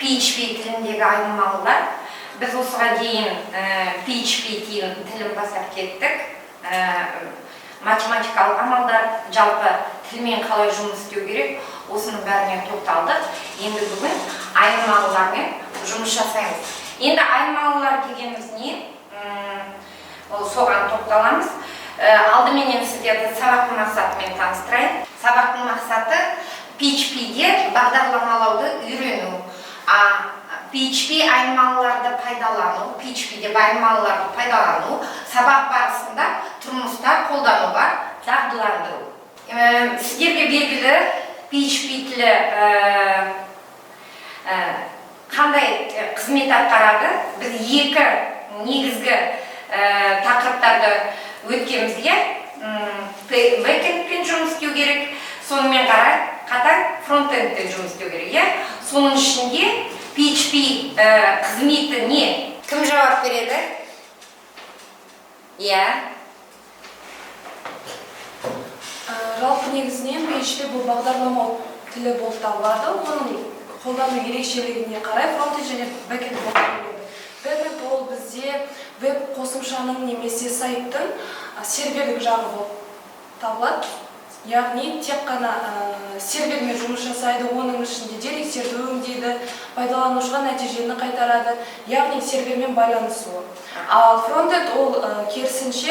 PHP тіліндегі айнымалылар. Біз осыға дейін PHP тілін бастап кеттік. Математикалық амалдар, жалпы тілмен қалай жұмыс істеу керек, осының бәріне тоқталдық. Енді бүгін айнымалылармен жұмыс жасаймыз. Енді айнымалылар дегеніміз не? Соған тоқталамыз. Алдыменен сіздерді сабақтың мақсатымен таныстырайын. Сабақтың мақсаты PHP-де бағдарламалауды үйрену. PHP айнымалыларды пайдалану, PHP-де айнымалыларды пайдалану, сабақ барысында тұрмыста қолдануға дағдыландыру. Сіздерге белгілі PHP тілі қандай қызмет атқарады? Біз екі негізгі тақырыптарды өткенімізге бэкэндпен жұмыс істеу керек, сонымен қатар фронтендпен жұмыс істеу керек. Соның ішінде PHP қызметі не? Кім жауап береді? Жалпы негізінен PHP бұл бағдарламау тілі болып табылады. Оның қолдану ерекшелігіне қарай фронтенд және бэкэнд болып табылады. Бэкэнд ол бізде веб қосымшаның немесе сайттың серверлік жағы болып табылады. Яғни тек қана сервермен жұмыс жасайды, оның ішінде деректерді өңдейді, пайдаланушыға нәтижені қайтарады, яғни сервермен байланысуы. Ал фронтенд ол керісінше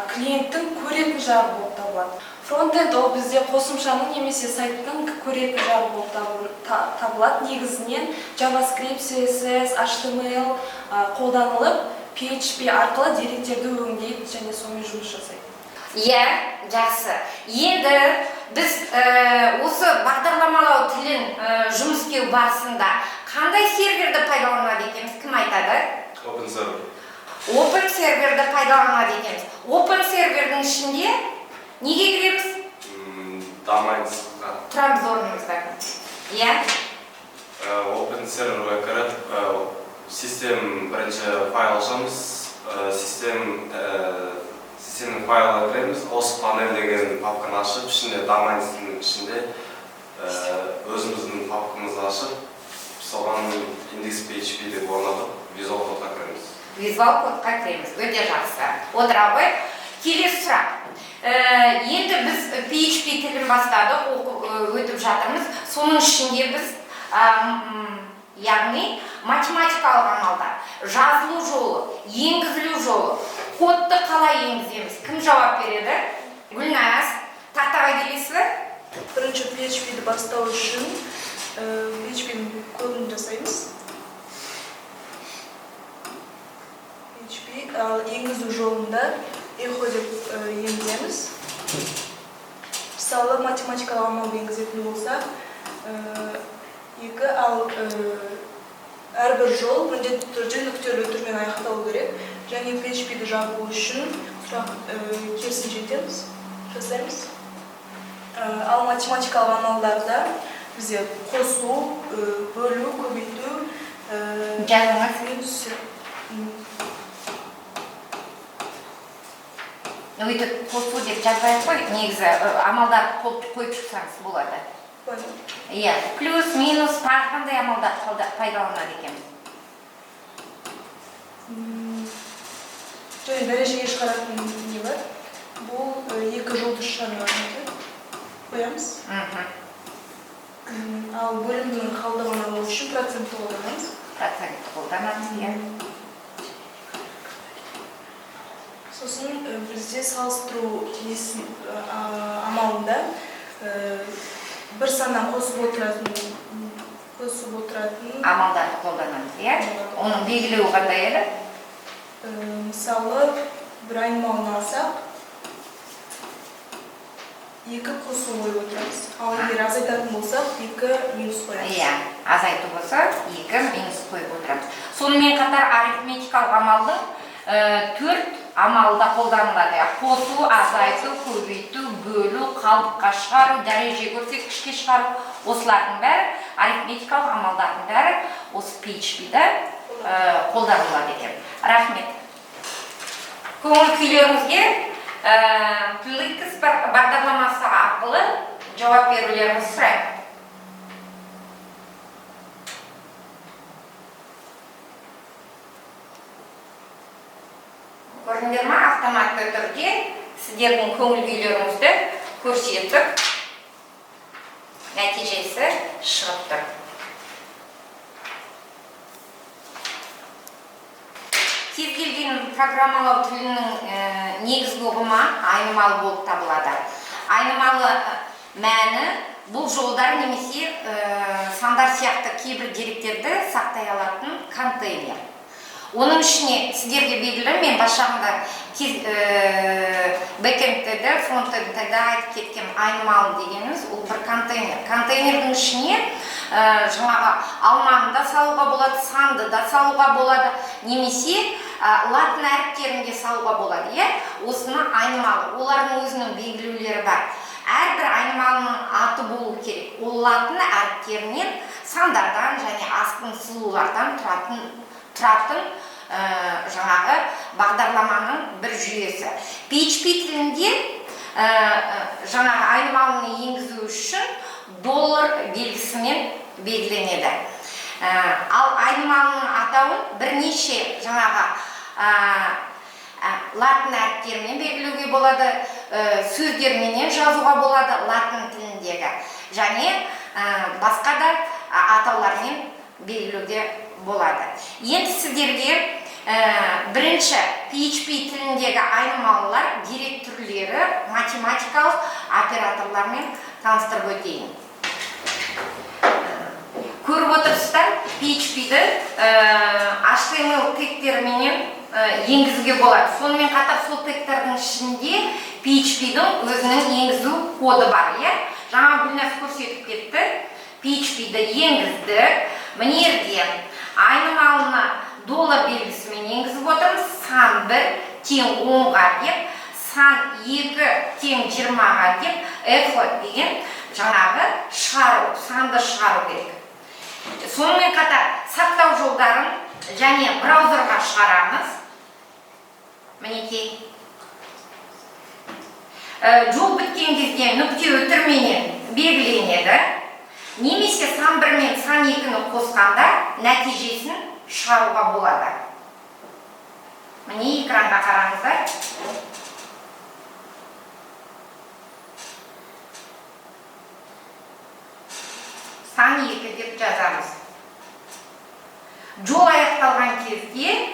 клиенттің көретін жағы болып табылады. Фронтенд ол бізде қосымшаның немесе сайттың көретін жағы болып табылады. Негізінен JavaScript, CSS, HTML қолданылып, PHP арқылы деректерді өңдейді және сонымен жұмыс жасайды. Жақсы. Енді біз осы бағдарламалау тілін жұмыс істеу барысында қандай серверді пайдаланады екенбіз? Кім айтады? Open server. Open серверді пайдаланады екенбіз. Open сервердің ішінде неге кіреміз? Domains. Тұрамыз орнымызда. Open serverға кіріп, систем бірінші файл ашамыз, системнің файлына кіреміз, осы панель деген папканы ашып, ішінде Domains'ның ішінде өзіміздің папкамызды ашып, соған index.php деп орнатып, Visual Code'a кіреміз. Visual Code'a кіреміз, өте жақсы. Отыра ғой. Келесі сұрақ. Енді біз PHP тілін бастадық, өтіп жатырмыз. Соның ішінде біз, яғни математикалық амалдар, жазылу жолы, енгізілу жолы, кодты қалай енгіземіз? Кім жауап береді? Гүлназ, тақтаға келесіз бе? Бірінші PHP-ді бастау үшін PHP-дің кодын жасаймыз. PHP енгізу жолында echo деп енгіземіз. Мысалы, математикалық амал енгізетін болсақ, ал әрбір жол міндетті түрде нүктелі түрмен аяқталу керек. Және PHP-ді жабу үшін керісінше жасаймыз. Ал математикалық амалдарда бізде қосу, бөлу, көбейту, жазыңыз. Өйтіп қосу деп жазбайық қой, негізі амалдар қойып шықсаңыз болады. Плюс, минус, тағы қандай амалдар пайдаланады екен? Және дәрежеге шығаратын не бар. Бұл екі жұлдыз шараны қоямыз. Ал бөлімнің қалдығын алу үшін процентті қолданамыз. Процентті қолданамыз, Сосын бізде салыстыру амалында бір саннан қосып отыратын амалдарды қолданамыз, Оның белгілеуі қандай еді? Мысалы, бір айнымалын алсақ, екі қосу қойып отырамыз. Ал егер азайтатын болсақ, екі минус қоямыз. Азайту болса, екі минус қойып отырамыз. Сонымен қатар арифметикалық амалдың төрт амалда қолданылады. Қосу, азайту, көбейту, бөлу, қалдыққа шығару, дәреже көрсеткішке шығару. Осылардың бәрі, арифметикалық амалдардың бәрі осы PHP-де қолданылады екен. Рахмет. Көңіл күйлеріңізге Плыкс бағдарламасы арқылы жауап берулеріңізді сұраймын. көрдіңдер ма, автоматты түрде сіздердің көңіл күйлеріңізді көрсетіп, нәтижесі шығып тұр. Кез келген программалау тілінің негізгі ұғымы айнымалы болып табылады. Айнымалы мәні бұл жолдар немесе сандар сияқты кейбір деректерді сақтай алатын контейнер. Оның ішіне сіздерге белгілі, мен başlangıçta бэкэндте, фронтендте айтып кеткен айнымалы дегеніміз ол бір контейнер. Контейнердің ішіне жаңағы алманы да салуға болады, санды да салуға болады, немесе латын әріптерінде салуға болады. Осыны айнымалы. Олардың өзінің белгілеулері бар. Әрбір айнымалының аты болу керек. Ол латын әріптерінен сандардан және астын сызулардан тұратын жаңағы бағдарламаның бір жүйесі. PHP тілінде жаңағы айнымалыны енгізу үшін доллар белгісімен белгіленеді. Ал айнымалының атауын бірнеше жаңағы латын әріптерімен белгілеуге болады, сөздерменен жазуға болады латын тіліндегі, және басқа да атаулармен белгілеуге болады. Енді сіздерге бірінші PHP тіліндегі айнымалылар дерек түрлері математикалық операторлармен таныстырып өтейін. Көріп отырсыздар, PHP-ді HTML тегтеріменен енгізуге болады. Сонымен қатар сол тегтердің ішінде PHP-дің өзінің енгізу коды бар. Жаңа Гүлназ көрсетіп кетті. PHP-ді енгізді. Мінерден айнымалыны доллар белгісімен енгізіп отырмыз. Сан 1 тең 10-ға деп, сан 2 тең 20-ға деп, эхо деген жаңағы шығару, санды шығару керек. Сонымен қатар сақтау жолдарын және браузерға шығарамыз. Мінекей. Жол біткен кезде нүкте өтірменен белгіленеді. Немесе сан 1 мен сан 2-ні қосқанда нәтижесін шығаруға болады. Міне экранға қараңыздар. Сан 2 деп жазамыз. Жол аяқталған кезде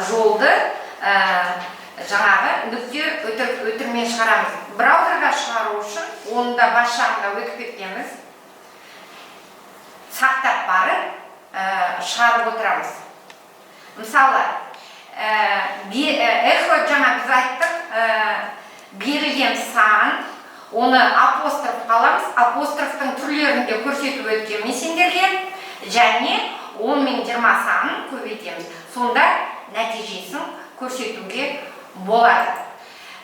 жолды жаңағы нүкте өтірмен шығарамыз. Браузерға шығару үшін, оны да başlangıçta өтіп кеткенбіз. Сақтап барып шығарып отырамыз. Мысалы, эхо жаңа біз айттық, берілген сан, оны апостроф қаламыз, апострофтың түрлерінде көрсетіп өткен сендерге, және 10 мен 20 санын көбейтеміз. Сонда нәтижесін көрсетуге болады.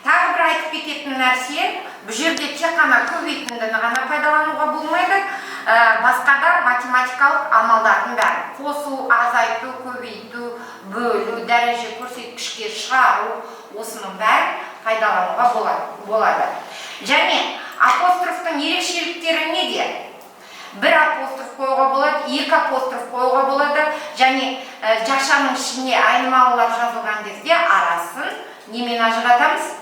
Тағы бір айтып кететін нәрсе, бұл жерде тек қана көбейтіндіні ғана пайдалануға болмайды, басқа да математикалық амалдардың бәрі. Қосу, азайту, көбейту, бөлу, дәреже көрсеткішке шығару, осының бәрі пайдалануға болады. Және апострофтың ерекшеліктері неде? Бір апостроф қоюға болады, екі апостроф қоюға болады, және жақшаның ішіне айнымалылар жазылған кезде арасын немен ажыратамыз?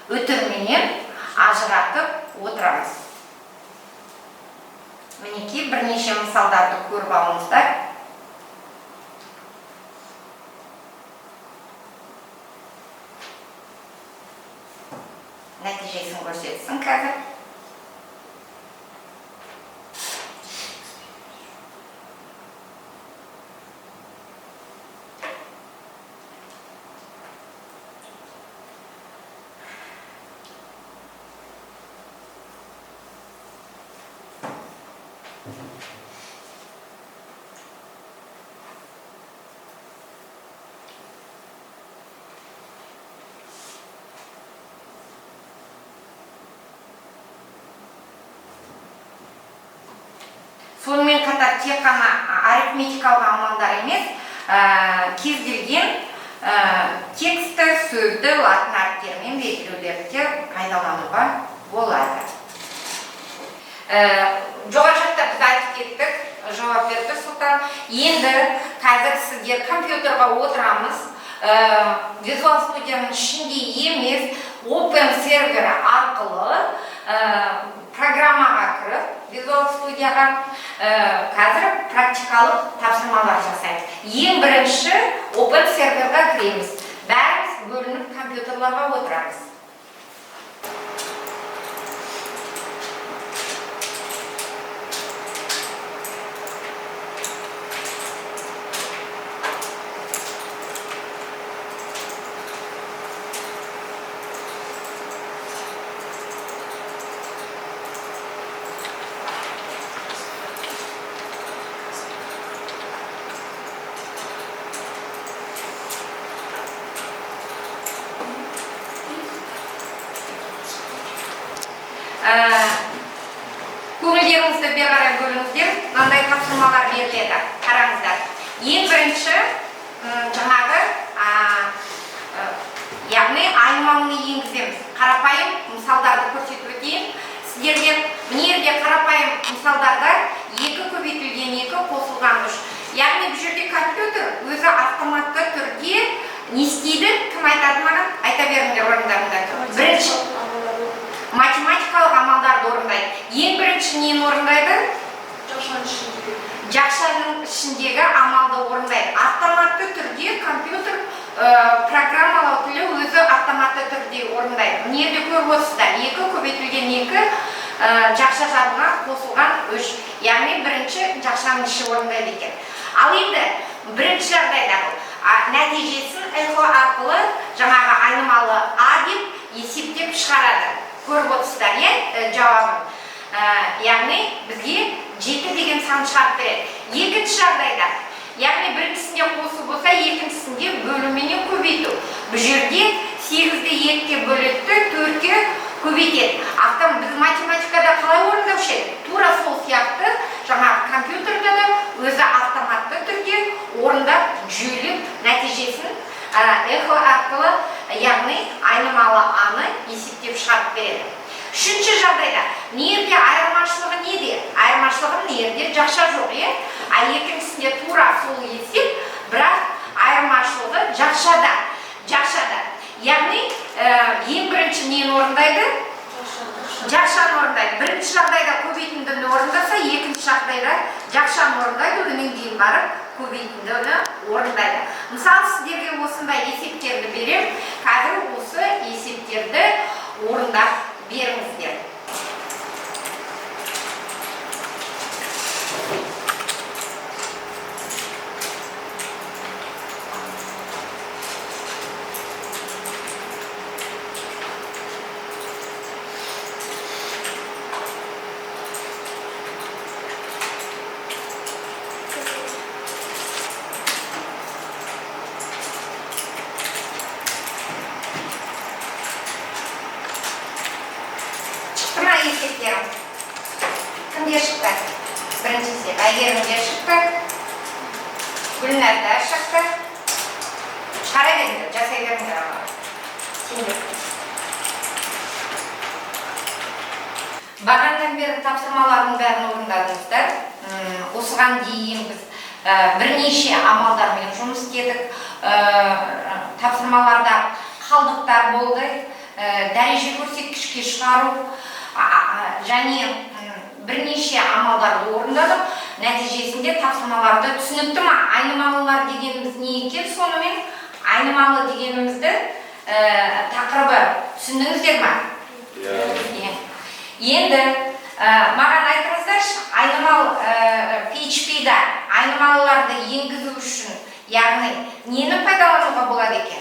Өтірменен ажыратып отырамыз. Мінекей бірнеше мысалдарды көріп алыңыздар. Нәтижесін көрсетсін қазір. Сонымен қатар тек қана арифметикалық амалдар емес, кез келген тексті, сөзді латын әріптерімен белгілеулерді пайдалануға болады. Жоғары жақта біз айтып кеттік, жауап берді Сұлтан. Енді қазір сіздер компьютерға отырамыз, Visual Studio'nun ішінде емес, Open Server арқылы программаға кіріп, Visual Studio'ға қазір практикалық тапсырмалар жасаймыз. Ең бірінші Open Server'ға кіреміз. Бәріміз бөлініп компьютерларға отырамыз. Көңілдеріңізді бері қарай бөліңіздер, мынандай тапсырмалар беріледі. Қараңыздар. Ең бірінші жаңағы яғни айнымалыны енгіземіз. Қарапайым мысалдарды көрсетіп өтейін. Сіздерге мына жерде қарапайым мысалдарда 2 көбейтілген 2 қосылған 3. Яғни бұл жерде компьютер өзі автоматты түрде не істейді? Кім айтады маған? Айта беріңдер орындарында. Бірінші математикалық амалдарды орындайды. Ең бірінші нені орындайды? Жақшаның ішіндегі амалды орындайды. Автоматты түрде компьютер программалау тілі өзі автоматты түрде орындайды. Мына жерде көріп отырсыздар, 2 көбейтілген 2 жақша жабына қосылған 3. Яғни бірінші жақшаның іші орындайды екен. Ал енді бірінші жағдайда нәтижесін эхо арқылы жаңағы айнымалы А деп есептеп шығарады. Көріп отырсыздар, жауабын. Яғни бізге 7 деген сан шығарып береді. Екінші жағдайда, яғни біріншісінде қосу болса, екіншісінде бөлуменен көбейту. Бұл жерде 8-ді 2-ке бөлетті, 4-ке көбейтеді. Біз математикада қалай орындаушы едік? Тура сол сияқты жаңағы компьютерда да өзі автоматты түрде орындап, жүйелеп нәтижесін эхо арқылы, яғни айнымалы аны есептеп шығарып береді. Үшінші жағдайда, нерде айырмашылығы неде? Айырмашылығы нерде жақша жоқ, а екіншісінде тура сол есеп, бірақ айырмашылығы жақшада. Яғни ең бірінші нені орындайды? Жақшаны орындайды. Бірінші жағдайда көбейтіндіні орындаса, екінші жағдайда жақшаны орындайды, одан кейін барып көбейтіндіні орындайды. Мысалы, сіздерге осындай есептерді берем, қазір осы есептерді орындап беріңіздер. Есептерім. Кімде шықты? Бірінші есеп. Әйгерімде шықты. Гүлназда шықты. Шығара беріңдер, жасай беріңдер ала. Сендер. Бағандан бері тапсырмалардың бәрін орындадыңыздар. Осыған дейін біз бірнеше амалдармен жұмыс істедік. Тапсырмаларда қалдықтар болды. Дәреже көрсеткішке шығару. Және бірнеше амалдарды орындадық. Нәтижесінде тапсырмаларды түсінікті ма? Айнымалылар дегеніміз не екен? Сонымен айнымалы дегенімізді тақырыбы түсіндіңіздер ма? Енді маған айтыңыздаршы, айнымал PHP-да айнымалыларды енгізу үшін, яғни нені пайдалануға болады екен?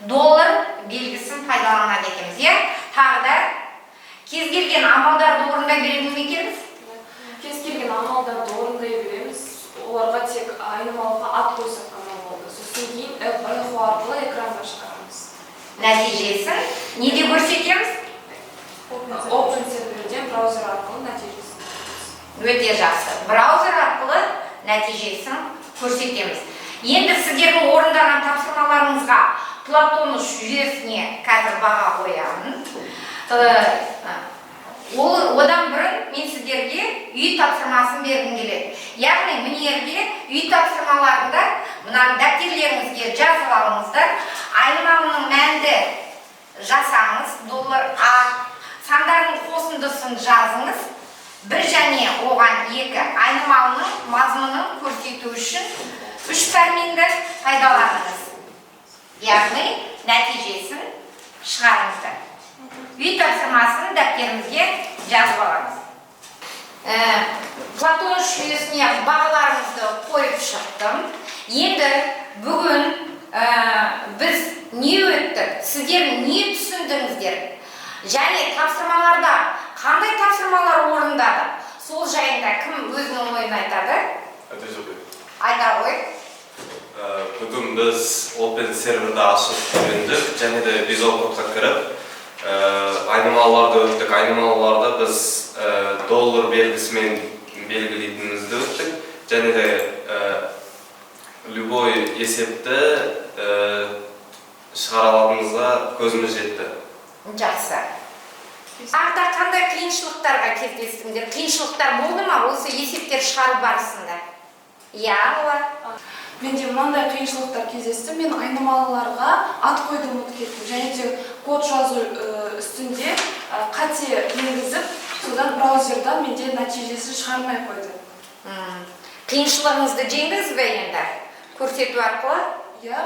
Доллар белгісін пайдаланады екенбіз. Тағы да кез келген амалдарды орындай береміз ме екенбіз? Кез келген амалдарды орындай береміз. Оларға тек айнымалыға ат қойсақ қана болды. Сосын кейін эхо арқылы экранға шығарамыз. Нәтижесін неде көрсетеміз? Open Server'ден браузер арқылы нәтижесін. Өте жақсы. Браузер арқылы нәтижесін көрсетеміз. Енді сіздердің орындаған тапсырмаларыңызға Платонус жүйесіне қазір баға қоямын. Одан бұрын мен сіздерге үй тапсырмасын бергім келеді. Яғни мына жерде үй тапсырмаларында мына дәптерлеріңізге жазып алыңыздар. Айнымалының мәнді жасаңыз, доллар А, сандардың қосындысын жазыңыз. Бір және оған 2 айнымалының мазмұнын көрсету үшін 3 пәрменді пайдаланыңыз. Яғни нәтижесін шығарыңыздар. Үй тапсырмасын дәптерімізге жазып аламыз. Платон жүйесіне бағаларымызды қойып шықтым. Енді бүгін біз не өттік? Сіздер не түсіндіңіздер? Және тапсырмаларда қандай тапсырмалар орындады? Сол жайында кім өзінің ойын айтады? Айта ғой. Бүгін біз Open серверді ашып үйрендік, және де Visual Code'ға кіріп, айнымалыларды өттік. Айнымалыларды біз доллар белгісімен белгілейтінімізді өттік, және де любой есепті шығара алатынымызға көзіміз жетті. Жақсы. Ағда қандай қиыншылықтарға кездестіңдер? Қиыншылықтар болды ма осы есептер шығару барысында? Иә, олар. Менде мынандай қиыншылықтар кездесті. Мен айнымалыларға ат қойды ұмытып кеттім. Және де код жазу үстінде қате енгізіп, содан браузердан менде нәтижесін шығармай қойды. Қиыншылығыңызды жеңдіңіз бе енді? Көрсету арқылы? Иә,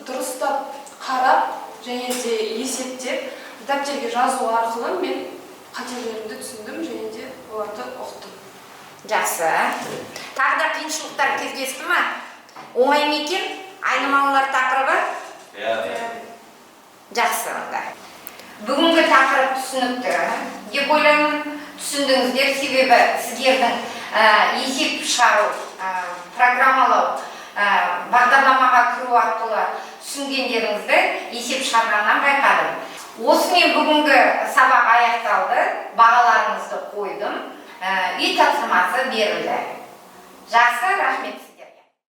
дұрыстап қарап және де есептеп дәптерге жазу арқылы мен қателерімді түсіндім және де оларды ұқтым. Жақсы. Тағы да қиыншылықтар кездесті ме? Оңай ма екен? Айнымалылар тақырыбы? Иә. Жақсы онда. Бүгінгі тақырып түсінікті деп ойлаймын. Түсіндіңіздер, себебі сіздердің есеп шығару, программалау, бағдарламаға кіру арқылы түсінгендеріңізді есеп шығарғаннан байқадым. Осымен бүгінгі сабақ аяқталды, бағаларыңызды қойдым, үй тапсырмасы берілді. Жақсы, рахмет.